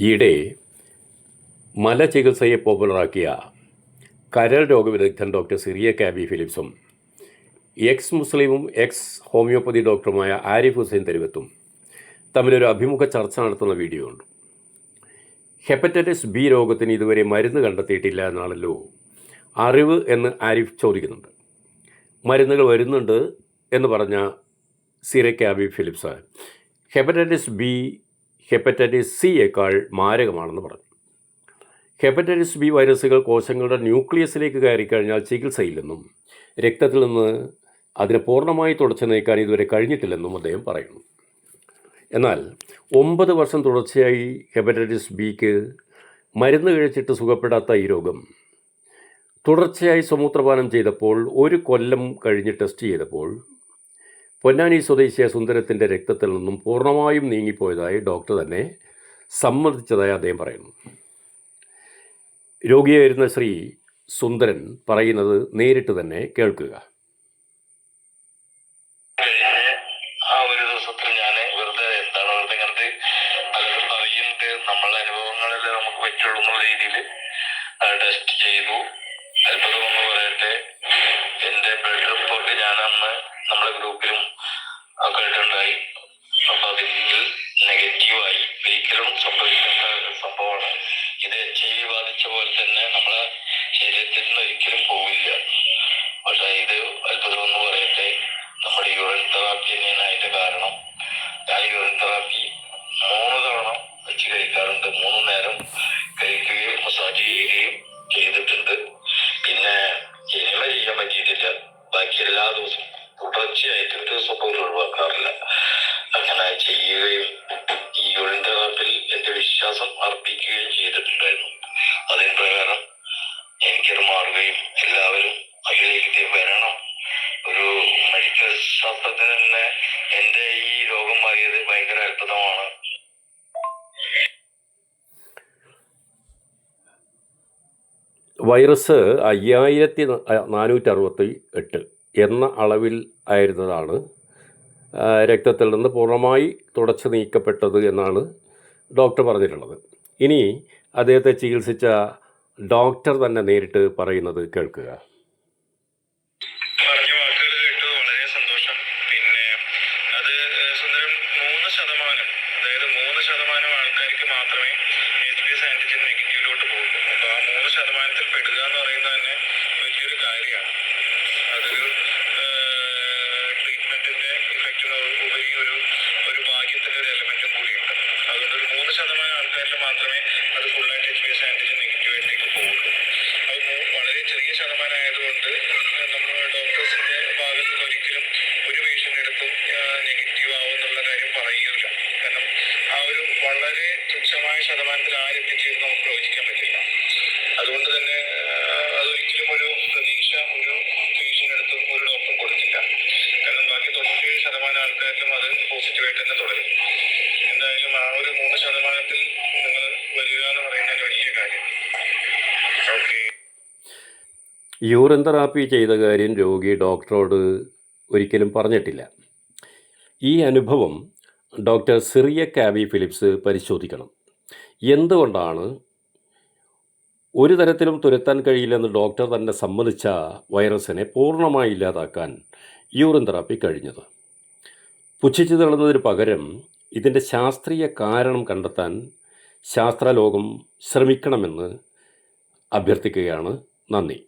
ഈയിടെ മല ചികിത്സയെ പോപ്പുലറാക്കിയ കരൾ രോഗവിദഗ്ധൻ ഡോക്ടർ സിറിയക് ആബി ഫിലിപ്സും എക്സ് മുസ്ലിമും എക്സ് ഹോമിയോപ്പതി ഡോക്ടറുമായ ആരിഫ് ഹുസൈൻ തെരുവത്തും തമ്മിലൊരു അഭിമുഖ ചർച്ച നടത്തുന്ന വീഡിയോ ഉണ്ട്. ഹെപ്പറ്റൈറ്റിസ് ബി രോഗത്തിന് ഇതുവരെ മരുന്ന് കണ്ടെത്തിയിട്ടില്ല എന്നാണല്ലോ അറിവ് എന്ന് ആരിഫ് ചോദിക്കുന്നുണ്ട്. മരുന്നുകൾ വരുന്നുണ്ട് എന്ന് പറഞ്ഞ സിറിയക് ആബി ഫിലിപ്സ് ഹെപ്പറ്റൈറ്റിസ് ബി ഹെപ്പറ്റൈറ്റിസ് സിയേക്കാൾ മാരകമാണെന്ന് പറഞ്ഞു. ഹെപ്പറ്റൈറ്റിസ് ബി വൈറസുകൾ കോശങ്ങളുടെ ന്യൂക്ലിയസിലേക്ക് കയറിക്കഴിഞ്ഞാൽ ചികിത്സയില്ലെന്നും രക്തത്തിൽ നിന്ന് അതിനെ പൂർണ്ണമായി തുടച്ചു നീക്കാൻ ഇതുവരെ കഴിഞ്ഞിട്ടില്ലെന്നും അദ്ദേഹം പറയുന്നു. എന്നാൽ 9 വർഷം തുടർച്ചയായി ഹെപ്പറ്റൈറ്റിസ് ബിക്ക് മരുന്ന് കഴിച്ചിട്ട് സുഖപ്പെടാത്ത ഈ രോഗം തുടർച്ചയായി സമൂത്രപാനം ചെയ്തപ്പോൾ 1 കൊല്ലം കഴിഞ്ഞ് ടെസ്റ്റ് ചെയ്തപ്പോൾ പൊന്നാനി സ്വദേശിയായ സുന്ദരത്തിൻ്റെ രക്തത്തിൽ നിന്നും പൂർണ്ണമായും നീങ്ങിപ്പോയതായി ഡോക്ടർ തന്നെ സമ്മതിച്ചതായി അദ്ദേഹം പറയുന്നു. രോഗിയായിരുന്ന ശ്രീ സുന്ദരൻ പറയുന്നത് നേരിട്ട് തന്നെ കേൾക്കുക. നമ്മളെ അനുഭവങ്ങളല്ലേ നമുക്ക് പറ്റുള്ളൂ എന്നുള്ള രീതിയിൽ ടെസ്റ്റ് ചെയ്തു. അത്ഭുതം എന്ന് പറയട്ടെ, എന്റെ ബ്ലഡ് റിപ്പോർട്ട് ഞാൻ അന്ന് നമ്മളെ ഗ്രൂപ്പിലും ഒക്കെ ഇട്ടുണ്ടായി. അപ്പൊ അതിൽ നെഗറ്റീവായി. ഒരിക്കലും സംഭവിക്കേണ്ട ഒരു സംഭവമാണ് ഇത്. HIV ബാധിച്ച പോലെ തന്നെ നമ്മളെ ശരീരത്തിൽ നിന്ന് ഒരിക്കലും പോവില്ല. പക്ഷെ ഇത് അത്ഭുതം എന്ന് പറയട്ടെ, നമ്മുടെ യൂറിൻ തെറാപ്പി തന്നെയാണ് അതിന്റെ കാരണം. ഞാൻ യൂറിൻ തെറാപ്പി 3 തവണ വെച്ച് കഴിക്കാറുണ്ട്. 3 നേരം കഴിക്കുകയും മസാജ് ചെയ്യുകയും ചെയ്തിട്ടുണ്ട്. പിന്നെ ഇനിമ ചെയ്യാൻ പറ്റിയിട്ടില്ല. ബാക്കി എല്ലാ ദിവസവും തുടർച്ചയായിട്ട് ഒരു ദിവസം പോലും ഒഴിവാക്കാറില്ല. അങ്ങനെ ചെയ്യുകയും ഈ യൂറിൻ തെറാപ്പിയിൽ എന്റെ വിശ്വാസം അർപ്പിക്കുകയും ചെയ്തിട്ടുണ്ടായിരുന്നു. അതിന് പ്രകാരം എനിക്കത് മാറുകയും എല്ലാവരും അതിലേക്ക് വരണം. ഒരു മെഡിക്കൽ ശാസ്ത്രത്തിന് തന്നെ എന്റെ ഈ രോഗം മാറിയത് ഭയങ്കര അത്ഭുതമാണ്. വൈറസ് 5468 എന്ന അളവിൽ ആയിരുന്നതാണ് രക്തത്തിൽ നിന്ന് പൂർണ്ണമായി തുടച്ചു നീക്കപ്പെട്ടത് എന്നാണ് ഡോക്ടർ പറഞ്ഞിട്ടുള്ളത്. ഇനി അദ്ദേഹത്തെ ചികിത്സിച്ച ഡോക്ടർ തന്നെ നേരിട്ട് പറയുന്നത് കേൾക്കുക. പറഞ്ഞ വാക്കുകൾ കേട്ടു, വളരെ സന്തോഷം. പിന്നെ അത് സുന്ദരം 3%, അതായത് 3% ആൾക്കാർക്ക് മാത്രമേ HBs ആന്റിജൻ നെഗറ്റീവിലോട്ട് പോകുള്ളൂ. അപ്പൊ ആ 3%-ൽ പെടുക എന്ന് പറയുന്നത് തന്നെ വലിയൊരു കാര്യമാണ്. അതൊരു ട്രീറ്റ്മെന്റിന്റെ ഇഫക്റ്റിന് ഉപരി ഒരു ഭാഗ്യത്തിന്റെ ഒരു എലമെന്റും കൂടിയുണ്ട്. അതുകൊണ്ട് ഒരു 3% ആൾക്കാരിൽ മാത്രമേ അത് ഫുള്ളായിട്ട് HBs ആന്റിജൻ നെഗറ്റീവായിട്ടേക്ക് പോകുള്ളൂ. അത് വളരെ ചെറിയ ശതമാനം ആയതുകൊണ്ട് നമ്മൾ ഡോക്ടേഴ്സിന്റെ ഭാഗത്ത് നിന്ന് ഒരിക്കലും ഒരു പേഷ്യന്റ് എടുത്തും നെഗറ്റീവ് ആവുമെന്നുള്ള കാര്യം പറയൂല. കാരണം ആ ഒരു വളരെ തുച്ഛമായ ശതമാനത്തിൽ ആരെത്തിച്ചേരും നമുക്ക് പ്രവചിക്കാൻ പറ്റില്ല. അതുകൊണ്ട് തന്നെ അതൊരിക്കലും ഒരു പ്രതീക്ഷ ഒരു പേഷ്യന്റ് എടുത്തും ഒരു ഡോക്ടറും കൊടുത്തില്ല. കാരണം ബാക്കി 97% ആൾക്കാരിലും അത് പോസിറ്റീവായിട്ട് തന്നെ തുടരും. എന്തായാലും ആ ഒരു 3%-ൽ നിങ്ങൾ വരിക എന്ന് പറയുന്നത് വലിയ കാര്യം. ഓക്കെ. യൂറിൻ തെറാപ്പി ചെയ്ത കാര്യം രോഗി ഡോക്ടറോട് ഒരിക്കലും പറഞ്ഞിട്ടില്ല. ഈ അനുഭവം ഡോക്ടർ സിറിയക് ആബി ഫിലിപ്സ് പരിശോധിക്കണം. എന്തുകൊണ്ടാണ് ഒരു തരത്തിലും തുരത്താൻ കഴിയില്ലെന്ന് ഡോക്ടർ തന്നെ സമ്മതിച്ച വൈറസിനെ പൂർണ്ണമായി ഇല്ലാതാക്കാൻ യൂറിൻ തെറാപ്പി കഴിഞ്ഞത്? പുച്ഛിച്ചു തള്ളുന്നതിന് പകരം ഇതിൻ്റെ ശാസ്ത്രീയ കാരണം കണ്ടെത്താൻ ശാസ്ത്രലോകം ശ്രമിക്കണമെന്ന് അഭ്യർത്ഥിക്കുകയാണ്. നന്ദി.